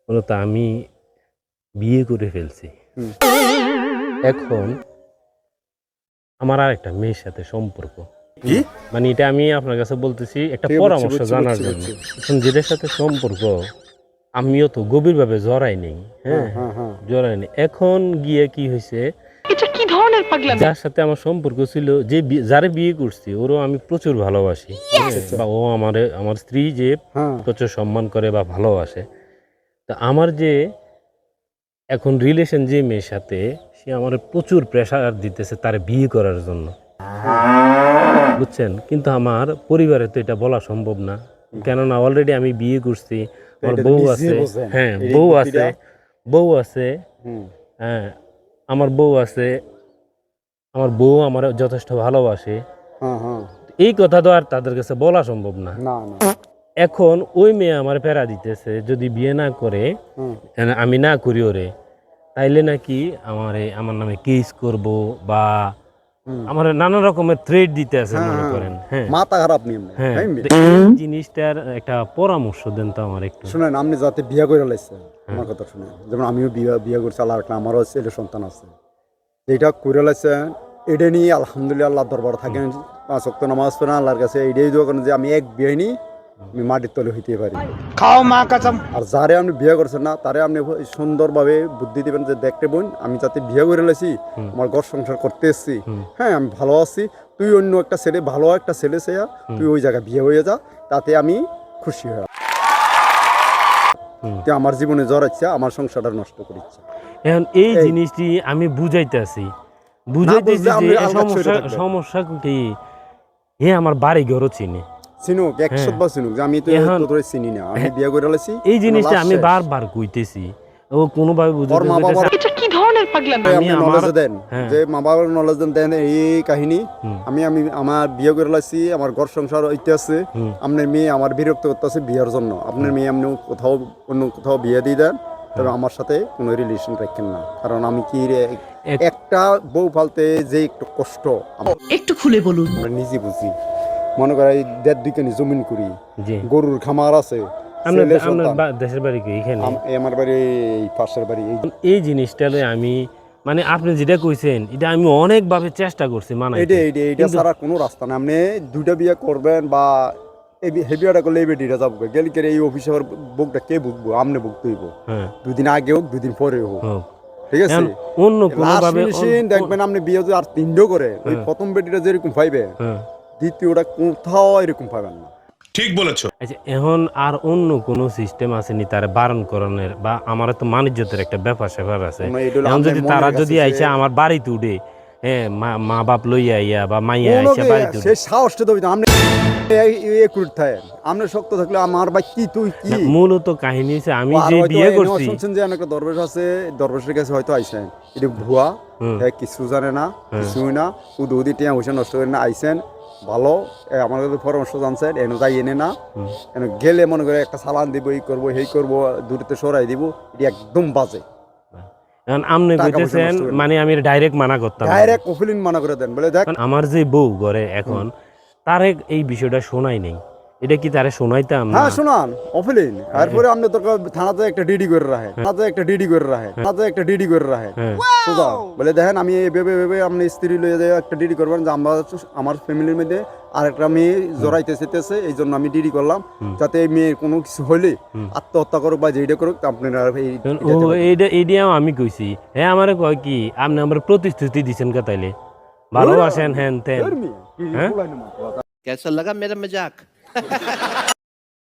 মূলত আমি বিয়ে করে ফেলছি। হুম। এখন আমার আরেকটা মেয়ের সাথে সম্পর্ক। কি? মানে এটা আমি আপনার কাছে বলতেছি একটা ঠিক পরামর্শ বুঝছি, জানার বুঝছি, জন্য। বুঝছি। এখন যেটার সাথে সম্পর্ক আমিও তো গভীরভাবে জড়াই নেই। হ্যাঁ, হ্যাঁ? হ্যাঁ, হ্যাঁ। জড়াই নেই। এখন গিয়ে কি হইছে, এটা কি ধরনের পাগলামি? যার সাথে আমার সম্পর্ক ছিল, যারে বিয়ে করছি ওরও আমি প্রচুর ভালোবাসি। হ্যাঁ? আচ্ছা। বা ও আমার স্ত্রী যে হ্যাঁ। প্রচুর সম্মান করে বা ভালোবাসে। তো আমার যে এখন রিলেশন যে মেয়ের সাথে, সে আমারে প্রচুর প্রেশার দিতেছে তারে বিয়ে করার জন্য। বুঝছেন? কিন্তু আমার পরিবারে তো এটা বলা সম্ভব না। কেননা অলরেডি আমি বিয়ে করছি। আমার এটা তো বউ নিজে আছে। বোঝেন। হ্যাঁ, এই বউ বুদ্ধিটা। আছে। বউ আছে। হুম। হ্যাঁ, আমার বউ আছে। আমার বউ আমারে যথেষ্ট ভালোবাসে। হ্যাঁ, হ্যাঁ। এই কথা তো আর তাদের কাছে বলা সম্ভব না। না, না। এখন ওই মেয়ে আমার প্যারা দিতেছে যদি বিয়ে না করে, হুম। আমি না করি ওরে, তাইলে নাকি আমার নামে কেস করব বা হুম। আমার নানা রকমের থ্রেট দিতে আছে হ্যাঁ, মনে হ্যাঁ। করেন। হ্যাঁ, মাথা খারাপ নিয়ে এমনি। হ্যাঁ। এমনি। তো এই জিনিসটার একটা পরামর্শ দেন তো আমার একটু। শুনেন, আপনি যাতে বিয়া করে লাইছেন, আমার কথা শুনেন। যেমন আমিও বিয়া করছি, আল্লাহ রাখলে আমারও ছেলে সন্তান আছে। যেটা করে লাইছেন, এটা নিয়ে আলহামদুলিল্লাহ আল্লাহর দরবারে থাকেন। 5 ওয়াক্ত নামাজ পড়েন আল্লাহর কাছে, এইটাই দোয়া করেন যে আমি এক বিয়ে নিই, আমি মাটির তলে হইতে পারি। খাও মা কসম। আর যারে আপনি বিয়ে করছেন না, তারে আপনি সুন্দরভাবে বুদ্ধি দিবেন যে দেখতে বোন, আমি যাতে বিয়ে করে লাইছি, আমার ঘর সংসার করতে এসছি, হ্যাঁ আমি ভালো আছি, তুই অন্য একটা ছেলে, ভালো একটা ছেলে চেয়া তুই ওই জায়গায় বিয়ে হয়ে যা, তাতে আমি খুশি হয়ে। তুই আমার জীবনে জড়াচ্ছে, আমার সংসারটা নষ্ট করিচ্ছে। এখন এই এই। জিনিসটি আমি বুঝাইতেছি বুঝাইতেছি বুঝলে আপনি যে আলগা ছেড়ে সমস্যা থাকবেন। সমস্যা কি, হে আমার বাড়ি ঘরও চিনি। চিনুক 100 বার চিনুক যে আমি তো এখন- তোরে চিনি না, আমি বিয়ে করে লাইছি। এই জিনিসটা আমি বার বারবার কইতেছি, ও কোনোভাবে ওর মা বুঝাইতে বাবার এটা কি ধরনের পাগলামি? আমি আপনি আমার- নলেজ দেন হ্যাঁ। যে মা বাবার নলেজ দেন এই কাহিনী। আমি আমার বিয়ে করে লাইছি, আমার ঘর সংসার হইতে আছে, আপনার মেয়ে আমার বিরক্ত করতেছে বিয়ের জন্য, আপনার মেয়ে আপনি অন্য কোথাও বিয়ে দিয়ে দেন, তবে আমার সাথে কোনো রিলেশন রাখেন না। কারণ আমি কি একটা বউ ফালতে যে একটু কষ্ট একটু খুলে বলুন। আমরা নিজে বুঝি। মনে করে 1.5-2 কানি জমিন করি, জি। গরুর খামার আছে, আপনার ছেলে আপনার সন্তান। দেশের বাড়ি কি এখানে? আমার বাড়ি এই পাশের বাড়ি। এই জিনিসটা লই আমি, মানে আপনি যেটা কইছেন এটা আমি অনেকভাবে চেষ্টা করছি মানাইতে। এইটা ছাড়া কোনো রাস্তা না। আপনি 2টা বিয়ে করবেন বা এই বিয়েটা করলে এই বেটিটা যাবো গেলে কে এই অফিসের বুকটা কে বুকবো, আমনে বুকতে হইব। হ্যাঁ, 2 দিন আগে হোক 2 দিন পরে হোক, হোক। ঠিক আছে? এখন অন্য লাস্ট কোনোভাবে ফিনিশিং দেখবেন আপনি বিয়ে যদি আর 3টো করে, ওই প্রথম বেটিটা যেরকম পাইবে, হ্যাঁ। দ্বিতীয়টা কোথাও এরকম পাবেন না। আচ্ছা, এখন আর অন্য কোন সিস্টেম আসেনি তার বারণ করণের, বা আমার তো মানিজ্যতের একটা ব্যাপার স্যাপার আছে। না, এটা হলো এখন আপনার যদি মনের তারা কাছে যদি যে- আইসা আমার বাড়িতে উঠে, হ্যাঁ, মা বাপ লইয়া আইয়া বা মাইয়া আইসা বাড়িতে সে উঠে, সাহসটা দেবে না। আপনি একুট থাকেন, আপনি শক্ত থাকলে আমার ভাই কি তুই কি। না, মূলত কাহিনী হচ্ছে আমি আর যে হয়তো বিয়ে এনেও করছি, শুনছেন যে অনেক দরবেশ আছে, দরবেশের কাছে হয়তো আইসেন, এটা ভুয়া, কিছু জানে না, কিছুই না, উদি টিয়া হইসে নষ্ট করে না আইসেন ভালো। আমার কাছে পরামর্শ জানছেন, এনে যাই এনে না, এনে গেলে মনে করে একটা চালান দিব, এই করবো সেই করবো, দূরতে সরাই দিব, এটা একদম বাজে। এখন আপনি টাকা পয়সা কইতেছেন নষ্ট করে না। মানে আমি ডাইরেক্ট মানা করতাম না। ডাইরেক্ট ওফিলিন মানা করে দেন, বলে দেখ কারণ আমার যে বউ ঘরে এখন, তারে এই বিষয়টা শোনাই নেই। এটা কি তারে শোনাইতাম না? হ্যাঁ শোনান অফিলিন। এরপরে আপনি দরকার থানাতে একটা ডিডি করে রাখেন, থানাতে একটা ডিডি করে রাখেন, থানাতে একটা ডিডি করে রাখেন। হ্যাঁ। সোজা বলে দেখেন আমি ভেবে আপনি স্ত্রী লইয়া যায় একটা ডিডি করবেন যে আমার ফ্যামিলির মধ্যে আরেকটা মেয়ে জড়াইতেছে, এই জন্য আমি ডিডি করলাম, যাতে এই মেয়ের কোনো কিছু হইলে আত্মহত্যা করুক বা যেটা করুক আপনারা ও এইটাও আমি কইছি। হ্যাঁ, আমারে কয় কি আপনি আমার প্রতিশ্রুতি দিছেন কা, তাইলে ভালোবাসেন হ্যান তেন। হ্যাঁ? कैसा लगा मेरा मजाक?